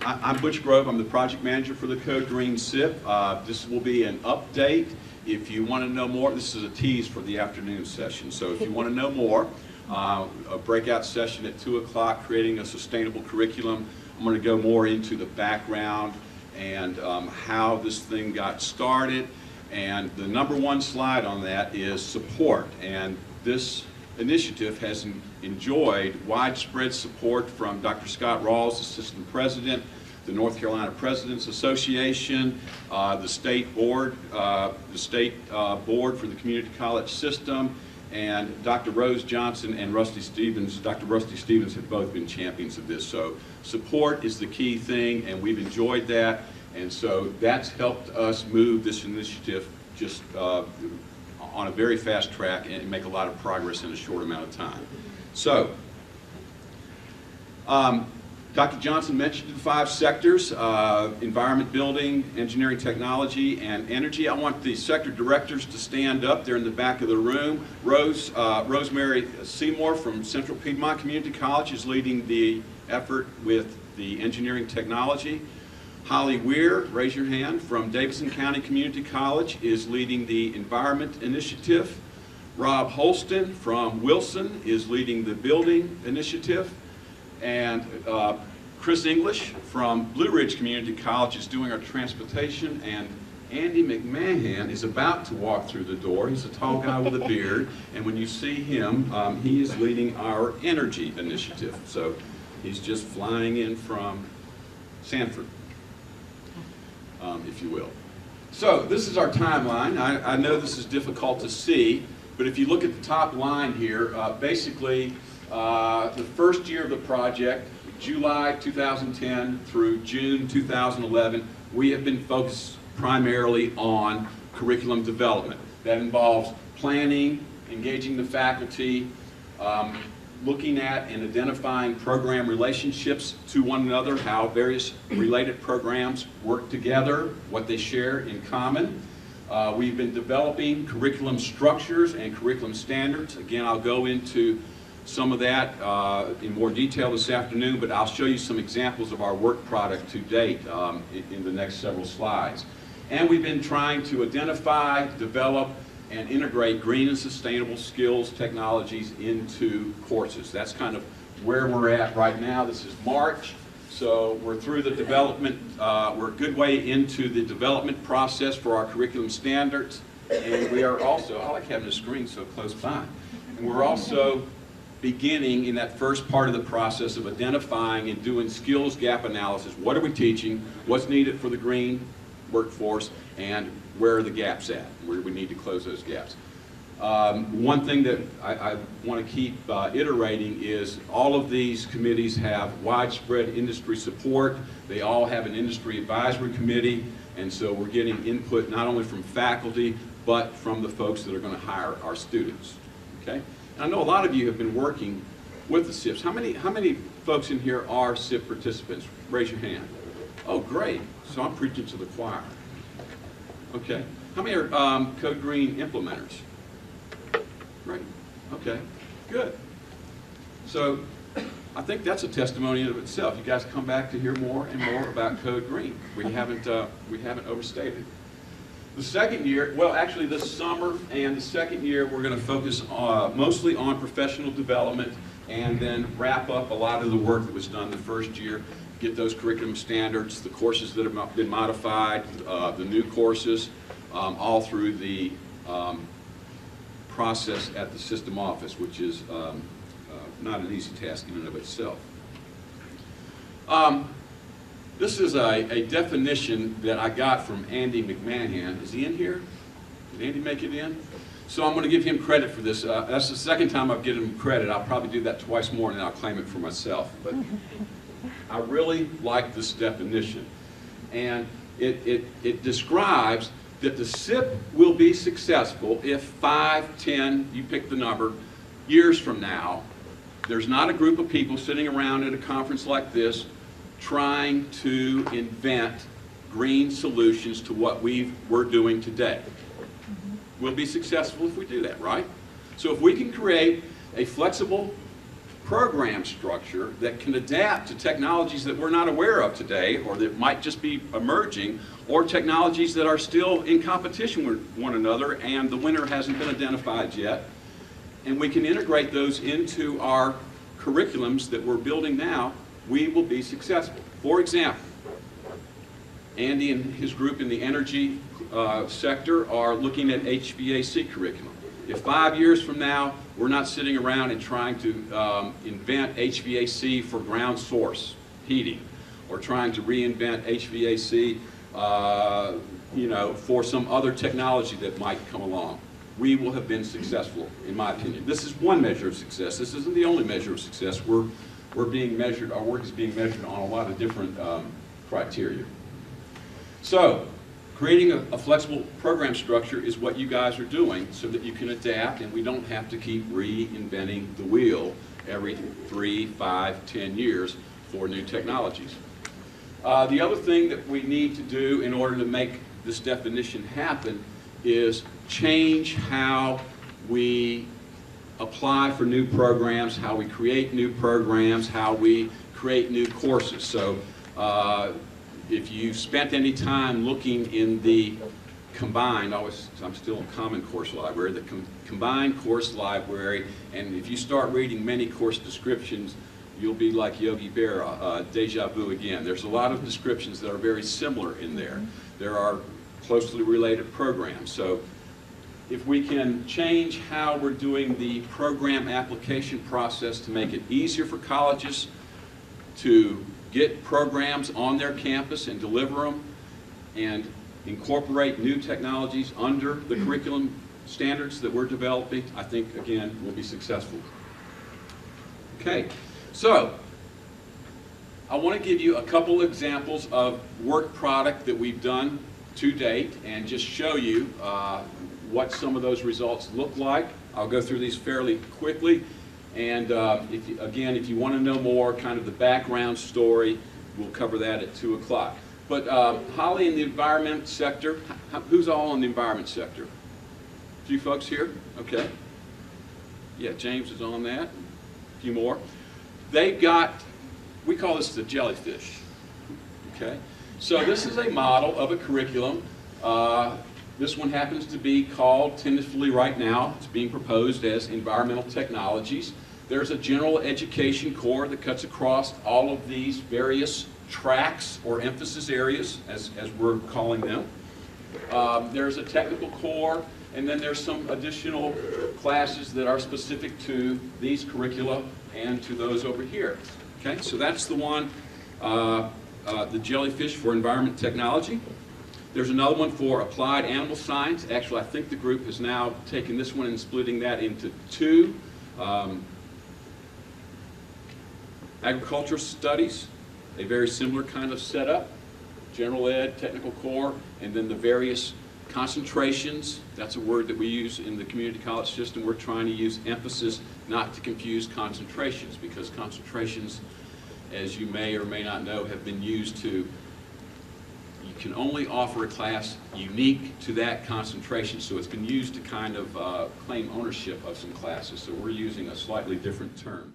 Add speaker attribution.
Speaker 1: I'm Butch Grove. I'm the project manager for the Code Green CIP. This will be an update. If you want to know more, this is a tease for the afternoon session. So if you want to know more, a breakout session at 2 o'clock, creating a sustainable curriculum. I'm going to go more into the background and how this thing got started. And the #1 slide on that is support. And this initiative has enjoyed widespread support from Dr. Scott Rawls, Assistant President, the North Carolina Presidents Association, the state board for the community college system, and Dr. Rose Johnson and Rusty Stevens. Dr. Rusty Stevens have both been champions of this. So support is the key thing, and we've enjoyed that. And so that's helped us move this initiative just on a very fast track and make a lot of progress in a short amount of time. So, Dr. Johnson mentioned the 5 sectors: environment, building, engineering, technology, and energy. I want the sector directors to stand up. They're in the back of the room. Rosemary Seymour from Central Piedmont Community College is leading the effort with the engineering technology. Holly Weir, raise your hand, from Davidson County Community College is leading the Environment Initiative. Rob Holston from Wilson is leading the Building Initiative. And Chris English from Blue Ridge Community College is doing our Transportation. And Andy McMahon is about to walk through the door. He's a tall guy with a beard. And when you see him, he is leading our Energy Initiative. So he's just flying in from Sanford, if you will. So this is our timeline. I know this is difficult to see, but if you look at the top line here, basically the first year of the project, July 2010 through June 2011, we have been focused primarily on curriculum development. That involves planning, engaging the faculty, looking at and identifying program relationships to one another, how various related programs work together, what they share in common. We've been developing curriculum structures and curriculum standards. Again, I'll go into some of that in more detail this afternoon, but I'll show you some examples of our work product to date in the next several slides. And we've been trying to identify, develop, and integrate green and sustainable skills technologies into courses. That's kind of where we're at right now. This is March, so we're through the development, we're a good way into the development process for our curriculum standards, and we are also, I like having the screen so close by, and we're also beginning in that first part of the process of identifying and doing skills gap analysis. What are we teaching? What's needed for the green workforce? And where are the gaps at? Where do we need to close those gaps? One thing that I want to keep iterating is all of these committees have widespread industry support. They all have an industry advisory committee, and so we're getting input not only from faculty, but from the folks that are going to hire our students. Okay? And I know a lot of you have been working with the CIPs. How many folks in here are CIP participants? Raise your hand. Oh, great. So I'm preaching to the choir. Okay. How many are Code Green implementers? Great. Okay. Good. So I think that's a testimony in of itself. You guys come back to hear more and more about Code Green. We haven't overstated. The second year, well, actually this summer and the second year, we're going to focus mostly on professional development and then wrap up a lot of the work that was done the first year. Get those curriculum standards, the courses that have been modified, the new courses, all through the process at the system office, which is not an easy task in and of itself. This is a definition that I got from Andy McMahon. Is he in here? Did Andy make it in? So I'm going to give him credit for this. That's the second time I've given him credit. I'll probably do that twice more and then I'll claim it for myself. But I really like this definition. And it describes that the CIP will be successful if 5, 10, you pick the number, years from now, there's not a group of people sitting around at a conference like this trying to invent green solutions to what we're doing today. We'll be successful if we do that, right? So if we can create a flexible program structure that can adapt to technologies that we're not aware of today, or that might just be emerging, or technologies that are still in competition with one another and the winner hasn't been identified yet. And we can integrate those into our curriculums that we're building now, we will be successful. For example, Andy and his group in the energy sector are looking at HVAC curriculum. If 5 years from now, we're not sitting around and trying to invent HVAC for ground source heating, or trying to reinvent HVAC for some other technology that might come along, we will have been successful, in my opinion. This is one measure of success. This isn't the only measure of success. We're being measured, our work is being measured on a lot of different criteria. So, creating a flexible program structure is what you guys are doing so that you can adapt and we don't have to keep reinventing the wheel every 3, 5, 10 years for new technologies. The other thing that we need to do in order to make this definition happen is change how we apply for new programs, how we create new programs, how we create new courses. So if you've spent any time looking in the combined, I'm still in Common Course Library, the combined course library, and if you start reading many course descriptions, you'll be like Yogi Bear, deja vu again. There's a lot of descriptions that are very similar in there. There are closely related programs. So if we can change how we're doing the program application process to make it easier for colleges to get programs on their campus and deliver them, and incorporate new technologies under the curriculum standards that we're developing, I think, again, we'll be successful. Okay, so I want to give you a couple examples of work product that we've done to date and just show you what some of those results look like. I'll go through these fairly quickly. And if you want to know more, kind of the background story, we'll cover that at 2 o'clock. But Holly, in the environment sector, who's all in the environment sector? A few folks here? Okay. Yeah, James is on that. A few more. They've got, we call this the jellyfish. Okay. So this is a model of a curriculum. This one happens to be called, tentatively right now, it's being proposed as environmental technologies. There's a general education core that cuts across all of these various tracks or emphasis areas, as we're calling them. There's a technical core, and then there's some additional classes that are specific to these curricula and to those over here. Okay, so that's the one, the jellyfish for environment technology. There's another one for applied animal science. Actually, I think the group has now taken this one and splitting that into 2. Agriculture studies, a very similar kind of setup. General ed, technical core, and then the various concentrations. That's a word that we use in the community college system. We're trying to use emphasis, not to confuse concentrations, because concentrations, as you may or may not know, have been used to, you can only offer a class unique to that concentration, so it's been used to kind of claim ownership of some classes, so we're using a slightly different term.